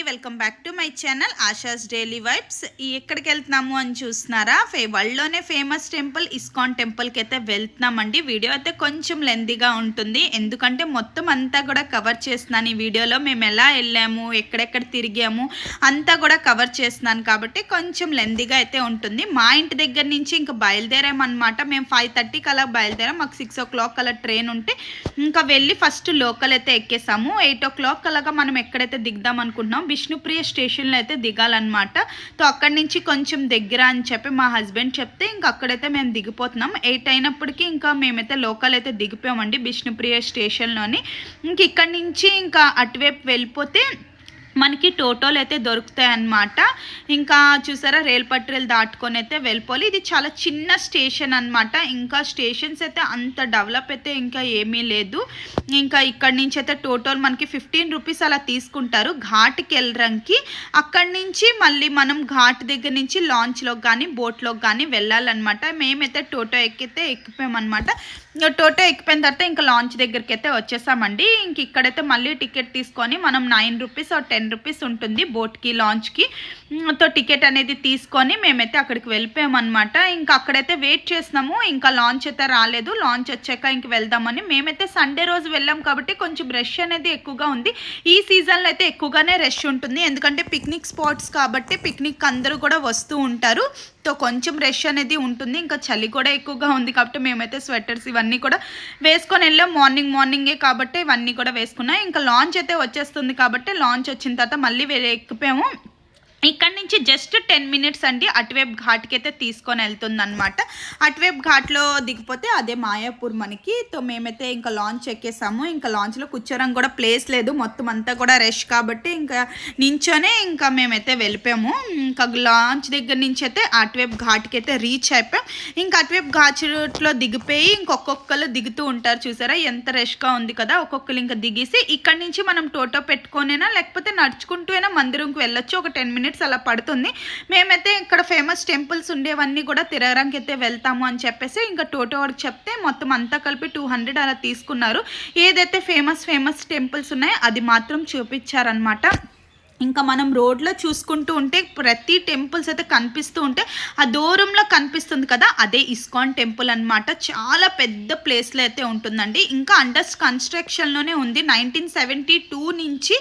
Welcome back to my channel ASHAs daily vibes. ఎక్కడికి వెళ్తున్నాము అని చూస్తున్నారా? వరల్డ్లోనే ఫేమస్ టెంపుల్ ఇస్కాన్ టెంపుల్కి అయితే వెళ్తున్నామండి. వీడియో అయితే కొంచెం లెందీగా ఉంటుంది, ఎందుకంటే మొత్తం అంతా కూడా కవర్ చేస్తున్నాను. ఈ వీడియోలో మేము ఎలా వెళ్ళాము, ఎక్కడెక్కడ తిరిగాము అంతా కూడా కవర్ చేస్తున్నాను కాబట్టి కొంచెం లెందీగా అయితే ఉంటుంది. మా ఇంటి దగ్గర నుంచి ఇంకా బయలుదేరామన్నమాట. మేము 5:30కి అలా బయలుదేరాం. మాకు 6 o'clock అలా ట్రైన్ ఉంటే ఇంకా వెళ్ళి ఫస్ట్ లోకల్ అయితే ఎక్కేసాము. 8 o'clock అలాగా మనం ఎక్కడైతే దిగుదాం అనుకుంటున్నాం, విష్ణుప్రియ స్టేషన్లో అయితే దిగాలన్నమాట. సో అక్కడి నుంచి కొంచెం దగ్గర అని చెప్పి మా హస్బెండ్ చెప్తే ఇంకా అక్కడైతే మేము దిగిపోతున్నాం. 8 అయినప్పటికీ ఇంకా మేమైతే లోకల్ అయితే దిగిపోయామండి విష్ణుప్రియ స్టేషన్లోని. ఇంక ఇక్కడి నుంచి ఇంకా అటువైపు వెళ్ళిపోతే మనకి టోటోలు అయితే దొరుకుతాయి అన్నమాట. ఇంకా చూసారా, రైలు పట్టీలు దాటుకొని అయితే వెళ్ళిపోవాలి. ఇది చాలా చిన్న స్టేషన్ అనమాట. ఇంకా స్టేషన్స్ అయితే అంత డెవలప్ అయితే ఇంకా ఏమీ లేదు. ఇంకా ఇక్కడి నుంచి అయితే టోటోలు మనకి 15 రూపీస్ అలా తీసుకుంటారు ఘాట్కి వెళ్ళడానికి. అక్కడి నుంచి మళ్ళీ మనం ఘాట్ దగ్గర నుంచి లాంచ్లోకి కానీ బోట్లోకి కానీ వెళ్ళాలన్నమాట. మేమైతే టోటో ఎక్కిపోయామన్నమాట. ఇంకా టోటో ఎక్కిపోయిన తర్వాత ఇంకా లాంచ్ దగ్గరికి అయితే వచ్చేసామండి. ఇంక ఇక్కడైతే మళ్ళీ టికెట్ తీసుకొని మనం 9 రూపీస్ ఆర్ 10 రూపీస్ ఉంటుంది బోట్కి లాంచ్కి. తో టికెట్ అనేది తీసుకొని మేమైతే అక్కడికి వెళ్ళిపోయామన్నమాట. ఇంకా అక్కడైతే వెయిట్ చేసినాము. ఇంకా లాంచ్ అయితే రాలేదు. లాంచ్ వచ్చాక ఇంక వెళ్దామని మేమైతే సండే రోజు వెళ్ళాం కాబట్టి కొంచెం రష్ అనేది ఎక్కువగా ఉంది. ఈ సీజన్లో అయితే ఎక్కువగానే రష్ ఉంటుంది, ఎందుకంటే పిక్నిక్ స్పాట్స్ కాబట్టి పిక్నిక్ అందరూ కూడా వస్తూ ఉంటారు. సో కొంచెం రష్ అనేది ఉంటుంది. ఇంకా చలి కూడా ఎక్కువగా ఉంది కాబట్టి మేమైతే స్వెటర్స్ ఇవన్నీ కూడా వేసుకొని వెళ్ళాం. మార్నింగే కాబట్టి ఇవన్నీ కూడా వేసుకున్నాం. ఇంకా లాంచ్ అయితే వచ్చేస్తుంది కాబట్టి లాంచ్ వచ్చిన తర్వాత మళ్ళీ వేరే ఎక్కిపోయాము. ఇక్కడ నుంచి జస్ట్ 10 minutes అండి అటువైపు ఘాట్కి అయితే తీసుకొని వెళ్తుంది అనమాట. అటువైపు ఘాట్లో దిగిపోతే అదే మాయాపూర్ మనకి. తో మేమైతే ఇంకా లాంచ్ ఎక్కేసాము. ఇంకా లాంచ్లో కూర్చోడానికి కూడా ప్లేస్ లేదు, మొత్తం అంతా కూడా రష్ కాబట్టి ఇంకా నించోనే ఇంకా మేమైతే వెళ్ళిపోయాము. ఇంకా లాంచ్ దగ్గర నుంచి అయితే అటువైపు ఘాట్కి అయితే రీచ్ అయిపోయాం. ఇంకా అటువైపు ఘాట్లో దిగిపోయి ఇంకొక్కొక్కరు దిగుతూ ఉంటారు. చూసారా ఎంత రష్గా ఉంది కదా. ఒక్కొక్కరు ఇంకా దిగేసి ఇక్కడ నుంచి మనం టోటో పెట్టుకొనైనా లేకపోతే నడుచుకుంటూ అయినా మందిరంకి వెళ్ళొచ్చు. ఒక 10 minutes అలా పడుతుంది. మేమైతే ఇక్కడ ఫేమస్ టెంపుల్స్ ఉండేవన్నీ కూడా తిరగడానికి అయితే వెళ్తాము అని చెప్పేసి ఇంకా టోటో వాడికి చెప్తే మొత్తం అంతా కలిపి 200 అలా తీసుకున్నారు. ఏదైతే ఫేమస్ టెంపుల్స్ ఉన్నాయో అది మాత్రం చూపించారనమాట. ఇంకా మనం రోడ్లో చూసుకుంటూ ఉంటే ప్రతి టెంపుల్స్ అయితే కనిపిస్తూ ఉంటే ఆ దూరంలో కనిపిస్తుంది కదా, అదే ఇస్కాన్ టెంపుల్ అనమాట. చాలా పెద్ద ప్లేస్లో అయితే ఉంటుందండి. ఇంకా అండర్ కన్స్ట్రక్షన్లోనే ఉంది. 1972 నుంచి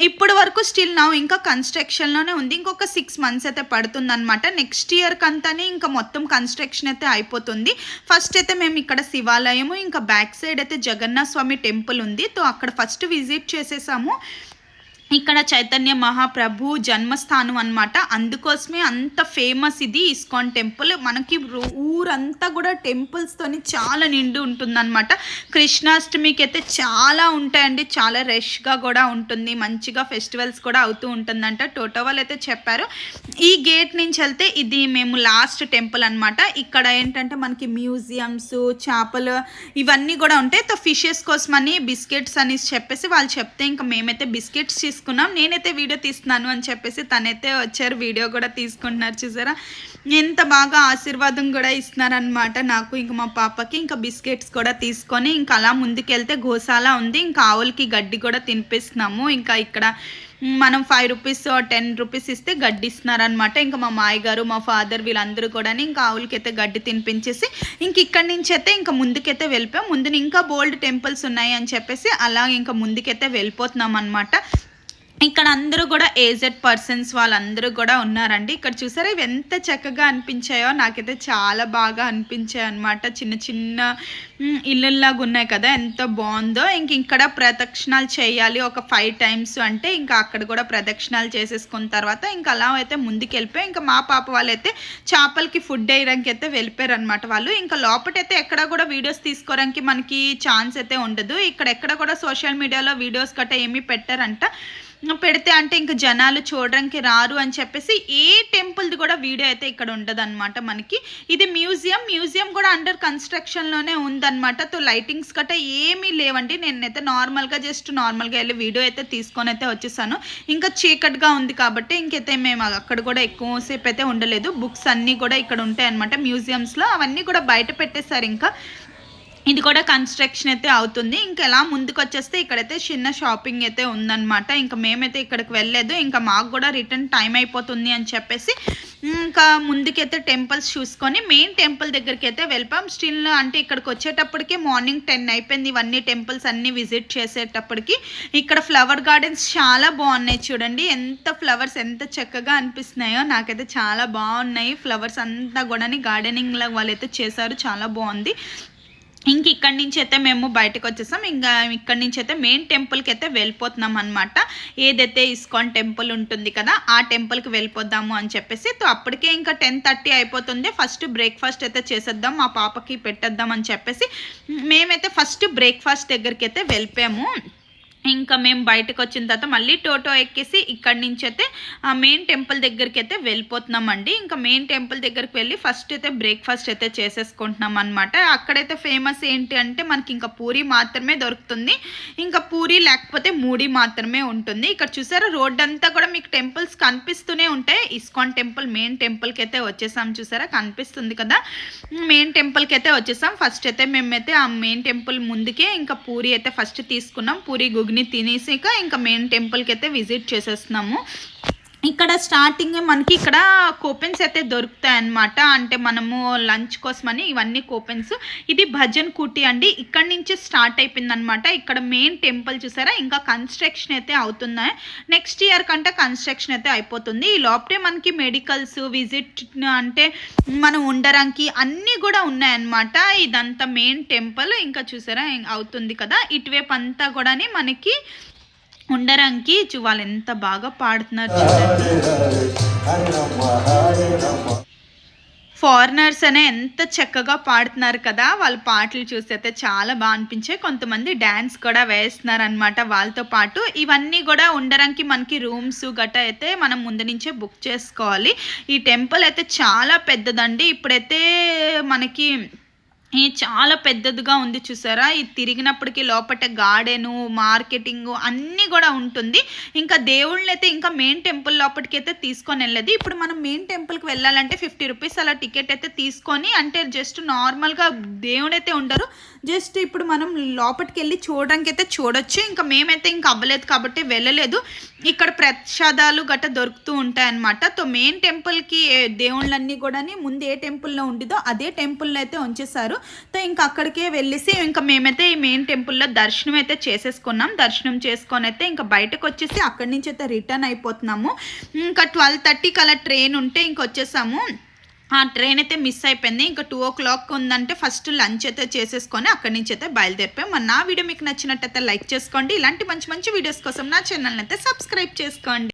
ఇప్పుడు వరకు స్టిల్ నా ఇంకా కన్స్ట్రక్షన్లోనే ఉంది. ఇంకొక 6 months అయితే పడుతుంది అనమాట. నెక్స్ట్ ఇయర్కి అంతానే ఇంకా మొత్తం కన్స్ట్రక్షన్ అయితే అయిపోతుంది. ఫస్ట్ అయితే మేము ఇక్కడ శివాలయము, ఇంకా బ్యాక్ సైడ్ అయితే జగన్నాథ స్వామి టెంపుల్ ఉంది. తో అక్కడ ఫస్ట్ విజిట్ చేసేసాము. ఇక్కడ చైతన్య మహాప్రభు జన్మస్థానం అనమాట. అందుకోసమే అంత ఫేమస్ ఇది ఇస్కాన్ టెంపుల్. మనకి ఊరంతా కూడా టెంపుల్స్తోని చాలా నిండి ఉంటుందన్నమాట. కృష్ణాష్టమికి అయితే చాలా ఉంటాయండి, చాలా రష్గా కూడా ఉంటుంది. మంచిగా ఫెస్టివల్స్ కూడా అవుతూ ఉంటుందంట. టోటో వాళ్ళు అయితే చెప్పారు. ఈ గేట్ నుంచి వెళ్తే ఇది మేము లాస్ట్ టెంపుల్ అనమాట. ఇక్కడ ఏంటంటే మనకి మ్యూజియంస్, చేపలు ఇవన్నీ కూడా ఉంటాయి. తో ఫిషెస్ కోసమని బిస్కెట్స్ అని చెప్పేసి వాళ్ళు చెప్తే ఇంకా మేమైతే బిస్కెట్స్ తీసుకున్నాం. నేనైతే వీడియో తీస్తున్నాను అని చెప్పేసి తనైతే వచ్చారు, వీడియో కూడా తీసుకుంటున్నారు. చూసారా ఎంత బాగా ఆశీర్వాదం కూడా ఇస్తున్నారనమాట నాకు ఇంకా మా పాపకి. ఇంకా బిస్కెట్స్ కూడా తీసుకొని ఇంకా అలా ముందుకెళ్తే గోశాల ఉంది. ఇంకా ఆవులకి గడ్డి కూడా తినిపిస్తున్నాము. ఇంకా ఇక్కడ మనం 5 రూపీస్ 10 రూపీస్ ఇస్తే గడ్డి ఇస్తున్నారనమాట. ఇంకా మా మాయ గారు, మా ఫాదర్ వీళ్ళందరూ కూడా ఇంకా ఆవులకి అయితే గడ్డి తినిపించేసి ఇంక ఇక్కడి నుంచి అయితే ఇంకా ముందుకైతే వెళ్ళిపోయాం. ముందున ఇంకా బోల్డ్ టెంపుల్స్ ఉన్నాయి అని చెప్పేసి అలా ఇంకా ముందుకైతే వెళ్ళిపోతున్నాం అనమాట. ఇక్కడ అందరూ కూడా ఏజెడ్ పర్సన్స్ వాళ్ళందరూ కూడా ఉన్నారండి. ఇక్కడ చూసారా ఇవి ఎంత చక్కగా అనిపించాయో, నాకైతే చాలా బాగా అనిపించాయి అనమాట. చిన్న చిన్న ఇళ్ళలాగా ఉన్నాయి కదా, ఎంత బాగుందో. ఇక్కడ ప్రదక్షిణాలు చేయాలి ఒక 5 times అంటే ఇంకా అక్కడ కూడా ప్రదక్షిణాలు చేసేసుకున్న తర్వాత ఇంకా అలా అయితే ముందుకు వెళ్ళిపోయి ఇంకా మా పాప వాళ్ళైతే చేపలకి ఫుడ్ వేయడానికి అయితే వెళ్ళిపోయారు అనమాట. వాళ్ళు ఇంకా లోపటైతే ఎక్కడ కూడా వీడియోస్ తీసుకోవడానికి మనకి ఛాన్స్ అయితే ఉండదు. ఇక్కడ ఎక్కడ కూడా సోషల్ మీడియాలో వీడియోస్ గట్రా ఏమీ పెట్టారంట. పెడితే అంటే ఇంకా జనాలు చూడడానికి రారు అని చెప్పేసి ఏ టెంపుల్ది కూడా వీడియో అయితే ఇక్కడ ఉండదు అనమాట. మనకి ఇది మ్యూజియం కూడా అండర్ కన్స్ట్రక్షన్లోనే ఉందన్నమాట. తో లైటింగ్స్ గట్రా ఏమీ లేవండి. నేనైతే నార్మల్గా వెళ్ళి వీడియో అయితే తీసుకొని అయితే వచ్చేసాను. ఇంకా చీకటిగా ఉంది కాబట్టి ఇంకైతే మేము అక్కడ కూడా ఎక్కువసేపు అయితే ఉండలేదు. బుక్స్ అన్నీ కూడా ఇక్కడ ఉంటాయి అనమాట మ్యూజియంస్లో. అవన్నీ కూడా బయట పెట్టేశారు. ఇంకా ఇది కూడా కన్స్ట్రక్షన్ అయితే అవుతుంది. ఇంకెలా ముందుకొచ్చేస్తే ఇక్కడైతే చిన్న షాపింగ్ అయితే ఉందన్నమాట. ఇంకా మేమైతే ఇక్కడికి వెళ్ళలేదు. ఇంకా మాకు కూడా రిటర్న్ టైం అయిపోతుంది అని చెప్పేసి ఇంకా ముందుకైతే టెంపుల్స్ చూసుకొని మెయిన్ టెంపుల్ దగ్గరికి అయితే వెళ్ళిపోయాం. స్టిల్ అంటే ఇక్కడికి వచ్చేటప్పటికి మార్నింగ్ 10 అయిపోయింది. ఇవన్నీ టెంపుల్స్ అన్నీ విజిట్ చేసేటప్పటికి ఇక్కడ ఫ్లవర్ గార్డెన్స్ చాలా బాగున్నాయి. చూడండి ఎంత ఫ్లవర్స్ ఎంత చక్కగా అనిపిస్తున్నాయో. నాకైతే చాలా బాగున్నాయి. ఫ్లవర్స్ అంతా కూడా గార్డెనింగ్ లాగా వాళ్ళైతే చేశారు. చాలా బాగుంది. ఇంక ఇక్కడి నుంచి అయితే మేము బయటకు వచ్చేసాం. ఇంకా ఇక్కడి నుంచి అయితే మెయిన్ టెంపుల్కి అయితే వెళ్ళిపోతున్నాం అనమాట. ఏదైతే ఇస్కాన్ టెంపుల్ ఉంటుంది కదా ఆ టెంపుల్కి వెళ్ళిపోద్దాము అని చెప్పేసి. అప్పటికే ఇంకా 10:30 అయిపోతుంది. ఫస్ట్ బ్రేక్ఫాస్ట్ అయితే చేసేద్దాం, మా పాపకి పెట్టేద్దాం అని చెప్పేసి మేమైతే ఫస్ట్ బ్రేక్ఫాస్ట్ దగ్గరికి అయితే వెళ్ళిపోయాము. ఇంకా మేము బయటకు వచ్చిన తర్వాత మళ్ళీ టోటో ఎక్కేసి ఇక్కడి నుంచి అయితే మెయిన్ టెంపుల్ దగ్గరికి అయితే వెళ్ళిపోతున్నామండి. ఇంకా మెయిన్ టెంపుల్ దగ్గరికి వెళ్ళి ఫస్ట్ అయితే బ్రేక్ఫాస్ట్ అయితే చేసేసుకుంటున్నాం అనమాట. అక్కడైతే ఫేమస్ ఏంటి అంటే మనకి ఇంకా పూరి మాత్రమే దొరుకుతుంది. ఇంకా పూరి లేకపోతే మూడి మాత్రమే ఉంటుంది. ఇక్కడ చూసారా రోడ్ అంతా కూడా మీకు టెంపుల్స్ కనిపిస్తూనే ఉంటాయి. ఇస్కాన్ టెంపుల్ మెయిన్ టెంపుల్కి అయితే వచ్చేసాం. చూసారా కనిపిస్తుంది కదా, మెయిన్ టెంపుల్కి అయితే వచ్చేసాం. ఫస్ట్ అయితే మేమైతే ఆ మెయిన్ టెంపుల్ ముందుకే ఇంకా పూరి అయితే ఫస్ట్ తీసుకున్నాం. పూరి గుగ్ని తినేసాక ఇంకా మెయిన్ టెంపుల్కి అయితే విజిట్ చేసేస్తున్నాము. ఇక్కడ స్టార్టింగ్ మనకి ఇక్కడ కూపెన్స్ అయితే దొరుకుతాయి అన్నమాట. అంటే మనము లంచ్ కోసమని ఇవన్నీ కూపెన్స్. ఇది భజన్ కుటీ అండి. ఇక్కడ నుంచి స్టార్ట్ అయిపోయింది అనమాట. ఇక్కడ మెయిన్ టెంపుల్ చూసారా ఇంకా కన్స్ట్రక్షన్ అయితే అవుతున్నాయి. నెక్స్ట్ ఇయర్ కంటే కన్స్ట్రక్షన్ అయితే అయిపోతుంది. ఈ లోపటే మనకి మెడికల్స్ విజిట్ అంటే మనం ఉండడానికి అన్నీ కూడా ఉన్నాయన్నమాట. ఇదంతా మెయిన్ టెంపుల్. ఇంకా చూసారా అవుతుంది కదా, ఇటువైపు అంతా కూడా మనకి ఉండడానికి వాళ్ళు ఎంత బాగా పాడుతున్నారు చూడండి. ఫారినర్స్ అనే ఎంత చక్కగా పాడుతున్నారు కదా. వాళ్ళ పాటలు చూసి అయితే చాలా బాగా అనిపించాయి. కొంతమంది డ్యాన్స్ కూడా వేస్తున్నారు అనమాట వాళ్ళతో పాటు. ఇవన్నీ కూడా ఉండడానికి మనకి రూమ్స్ గట్ట అయితే మనం ముందు నుంచే బుక్ చేసుకోవాలి. ఈ టెంపుల్ అయితే చాలా పెద్దదండి. ఇప్పుడైతే మనకి చాలా పెద్దదిగా ఉంది చూసారా. ఇది తిరిగినప్పటికీ లోపల గార్డెను మార్కెటింగ్ అన్నీ కూడా ఉంటుంది. ఇంకా దేవుళ్ళని అయితే ఇంకా మెయిన్ టెంపుల్ లోపలికి అయితే తీసుకొని వెళ్ళలేదు. ఇప్పుడు మనం మెయిన్ టెంపుల్కి వెళ్ళాలంటే 50 రూపీస్ అలా టికెట్ అయితే తీసుకొని, అంటే జస్ట్ నార్మల్గా దేవుడైతే ఉండరు, జస్ట్ ఇప్పుడు మనం లోపలికి వెళ్ళి చూడడానికి అయితే చూడొచ్చు. ఇంకా మేమైతే ఇంకా అవ్వలేదు కాబట్టి వెళ్ళలేదు. ఇక్కడ ప్రసాదాలు గట్ట దొరుకుతూ ఉంటాయి అన్నమాట. సో మెయిన్ టెంపుల్కి దేవుళ్ళన్నీ కూడా ముందు ఏ టెంపుల్లో ఉండిదో అదే టెంపుల్లో అయితే ఉంచేశారు. సో ఇంకా అక్కడికే వెళ్ళేసి ఇంకా మేమైతే ఈ మెయిన్ టెంపుల్లో దర్శనం అయితే చేసేసుకున్నాం. దర్శనం చేసుకొని అయితే ఇంకా బయటకు వచ్చేసి అక్కడి నుంచి అయితే రిటర్న్ అయిపోతున్నాము. ఇంకా 12:30 అలా ట్రైన్ ఉంటే ఇంక వచ్చేసాము. ఆ ట్రైన్ అయితే మిస్ అయిపోయింది. ఇంకా 2 o'clock ఉందంటే ఫస్ట్ లంచ్ అయితే చేసేసుకొని అక్కడి నుంచి అయితే బయలుదేరిపోయాం. మరి నా వీడియో మీకు నచ్చినట్టయితే లైక్ చేసుకోండి. ఇలాంటి మంచి మంచి వీడియోస్ కోసం నా ఛానల్ని అయితే సబ్స్క్రైబ్ చేసుకోండి.